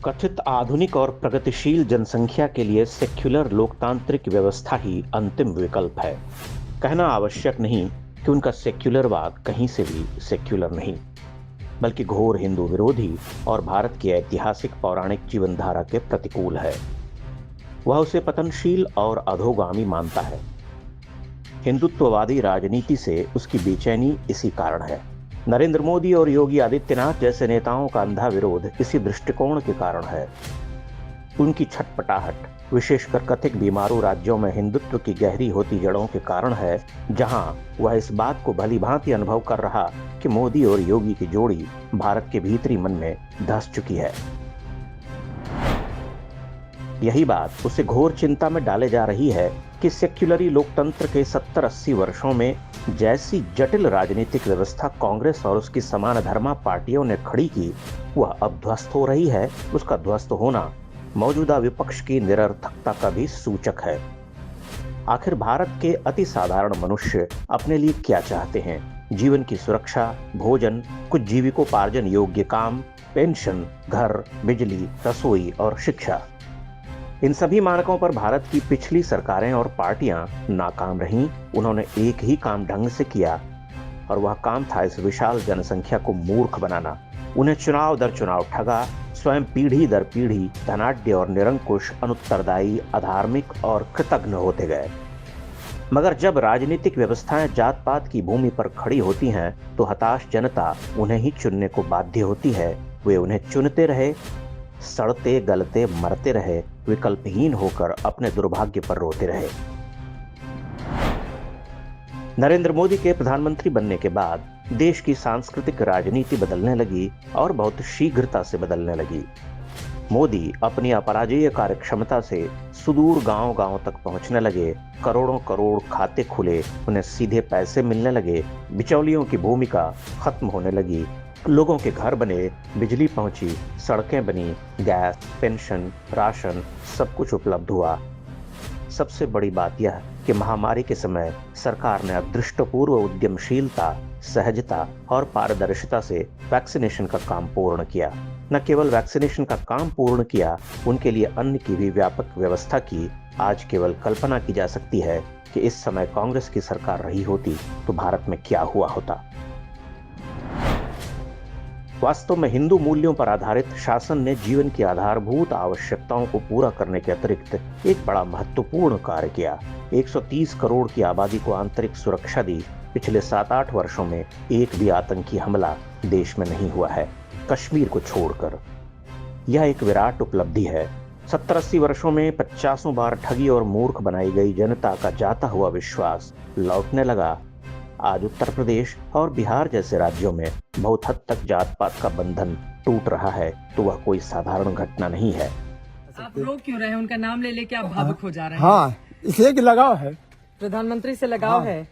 कथित आधुनिक और प्रगतिशील जनसंख्या के लिए सेक्युलर लोकतांत्रिक व्यवस्था ही अंतिम विकल्प है। कहना आवश्यक नहीं कि उनका सेक्युलरवाद कहीं से भी सेक्युलर नहीं, बल्कि घोर हिंदू विरोधी और भारत की ऐतिहासिक पौराणिक जीवनधारा के प्रतिकूल है। वह उसे पतनशील और अधोगामी मानता है। हिंदुत्ववादी राजनीति से उसकी बेचैनी इसी कारण है। नरेंद्र मोदी और योगी आदित्यनाथ जैसे नेताओं का अंधा विरोध इसी दृष्टिकोण के कारण है। उनकी छटपटाहट विशेषकर कथित बीमारू राज्यों में हिंदुत्व की गहरी होती जड़ों के कारण है, जहां वह इस बात को भली भांति अनुभव कर रहा कि मोदी और योगी की जोड़ी भारत के भीतरी मन में धंस चुकी है। यही बात उसे घोर चिंता में डाले जा रही है कि सेक्युलरी लोकतंत्र के 70-80 वर्षों में जैसी जटिल राजनीतिक व्यवस्था कांग्रेस और उसकी समान धर्मा पार्टियों ने खड़ी की, वह अब ध्वस्त हो रही है। उसका ध्वस्त होना मौजूदा विपक्ष की निरर्थकता का भी सूचक है। आखिर भारत के अति साधारण मनुष्य अपने लिए क्या चाहते हैं? जीवन की सुरक्षा, भोजन, कुछ जीविकोपार्जन योग्य काम, पेंशन, घर, बिजली, रसोई और शिक्षा। इन सभी मानकों पर भारत की पिछली सरकारें और पार्टियां नाकाम रहीं। उन्होंने एक ही काम ढंग से किया और वह काम था इस विशाल जनसंख्या को मूर्ख बनाना। उन्हें चुनाव दर चुनाव ठगा, स्वयं पीढ़ी दर पीढ़ी धनाढ्य और निरंकुश, अनुत्तरदायी, अधार्मिक और कृतघ्न होते गए। मगर जब राजनीतिक व्यवस्थाएं जात पात की भूमि पर खड़ी होती हैं, तो हताश जनता उन्हें ही चुनने को बाध्य होती है। वे उन्हें चुनते रहे, सड़ते गलते मरते रहे, विकल्पहीन होकर अपने दुर्भाग्य पर रोते रहे। नरेंद्र मोदी के प्रधानमंत्री बनने के बाद देश की सांस्कृतिक राजनीति बदलने लगी और बहुत शीघ्रता से बदलने लगी। मोदी अपनी अपराजेय कार्यक्षमता से सुदूर गांव-गांव तक पहुंचने लगे। करोड़ों करोड़ खाते खुले, उन्हें सीधे पैसे मिलने लगे, बिचौलियों की भूमिका खत्म होने लगी, लोगों के घर बने, बिजली पहुंची, सड़कें बनी, गैस, पेंशन, राशन सब कुछ उपलब्ध हुआ। सबसे बड़ी बात यह कि महामारी के समय सरकार ने अदृष्टपूर्व उद्यमशीलता, सहजता और पारदर्शिता से वैक्सीनेशन का काम पूर्ण किया। न केवल वैक्सीनेशन का काम पूर्ण किया, उनके लिए अन्न की भी व्यापक व्यवस्था की। आज केवल कल्पना की जा सकती है कि इस समय कांग्रेस की सरकार रही होती तो भारत में क्या हुआ होता। वास्तव में हिंदू मूल्यों पर आधारित शासन ने जीवन की आधारभूत आवश्यकताओं को पूरा करने के अतिरिक्त एक बड़ा महत्वपूर्ण कार्य किया। 130 करोड़ की आबादी को आंतरिक सुरक्षा दी। पिछले 7-8 वर्षों में एक भी आतंकी हमला देश में नहीं हुआ है, कश्मीर को छोड़कर। यह एक विराट उपलब्धि है। 70-80 वर्षों में 50 बार ठगी और मूर्ख बनाई गई जनता का जाता हुआ विश्वास लौटने लगा। आज उत्तर प्रदेश और बिहार जैसे राज्यों में बहुत हद तक जात पात का बंधन टूट रहा है, तो वह कोई साधारण घटना नहीं है। आप रो क्यों रहे हैं? उनका नाम ले लेके आप भावुक हो जा रहे हैं। हाँ, इसलिए कि लगाव है, प्रधानमंत्री से लगाव है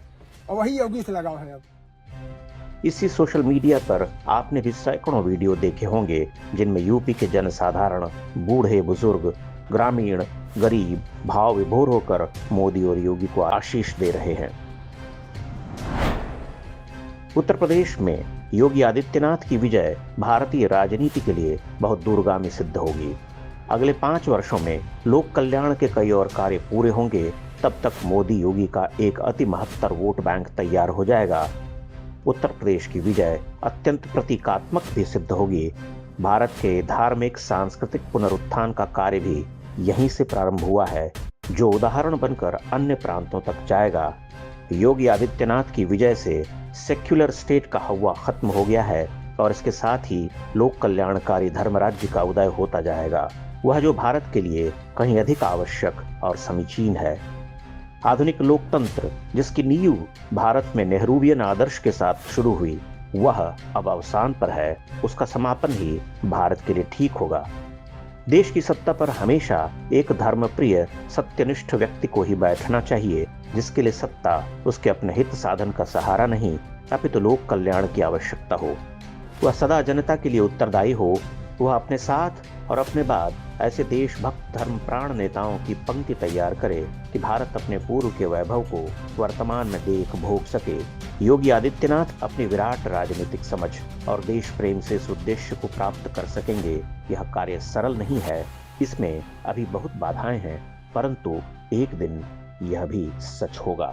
और वही योगी से लगाव है। अब इसी सोशल मीडिया पर आपने भी सैकड़ों वीडियो देखे होंगे जिनमें यूपी के जनसाधारण, बूढ़े बुजुर्ग, ग्रामीण, गरीब भाव विभोर होकर मोदी और योगी को आशीष दे रहे हैं। उत्तर प्रदेश में योगी आदित्यनाथ की विजय भारतीय राजनीति के लिए बहुत दूरगामी सिद्ध होगी। अगले 5 वर्षों में लोक कल्याण के कई और कार्य पूरे होंगे। तब तक मोदी योगी का एक अति महत्तर वोट बैंक तैयार हो जाएगा। उत्तर प्रदेश की विजय अत्यंत प्रतीकात्मक भी सिद्ध होगी। भारत के धार्मिक सांस्कृतिक पुनरुत्थान का कार्य भी यहीं से प्रारंभ हुआ है, जो उदाहरण बनकर अन्य प्रांतों तक जाएगा। योगी आदित्यनाथ की विजय से सेक्युलर स्टेट का हवा खत्म हो गया है और इसके साथ ही लोक कल्याणकारी धर्म राज्य का उदय होता जाएगा, वह जो भारत के लिए कहीं अधिक आवश्यक और समीचीन है। आधुनिक लोकतंत्र जिसकी नींव भारत में नेहरूवियन आदर्श के साथ शुरू हुई, वह अब अवसान पर है। उसका समापन ही भारत के लिए ठीक होगा। देश की सत्ता पर हमेशा एक धर्मप्रिय सत्यनिष्ठ व्यक्ति को ही बैठना चाहिए, जिसके लिए सत्ता उसके अपने हित साधन का सहारा नहीं, अपितु लोक कल्याण की आवश्यकता हो। वह सदा जनता के लिए उत्तरदायी हो। वह अपने साथ और अपने बाद ऐसे देशभक्त धर्मप्राण नेताओं की पंक्ति तैयार करे कि भारत अपने पूर्व के वैभव को वर्तमान में देख भोग सके। योगी आदित्यनाथ अपनी विराट राजनीतिक समझ और देश प्रेम से इस उद्देश्य को प्राप्त कर सकेंगे। यह कार्य सरल नहीं है, इसमें अभी बहुत बाधाएं हैं, परंतु एक दिन यह भी सच होगा।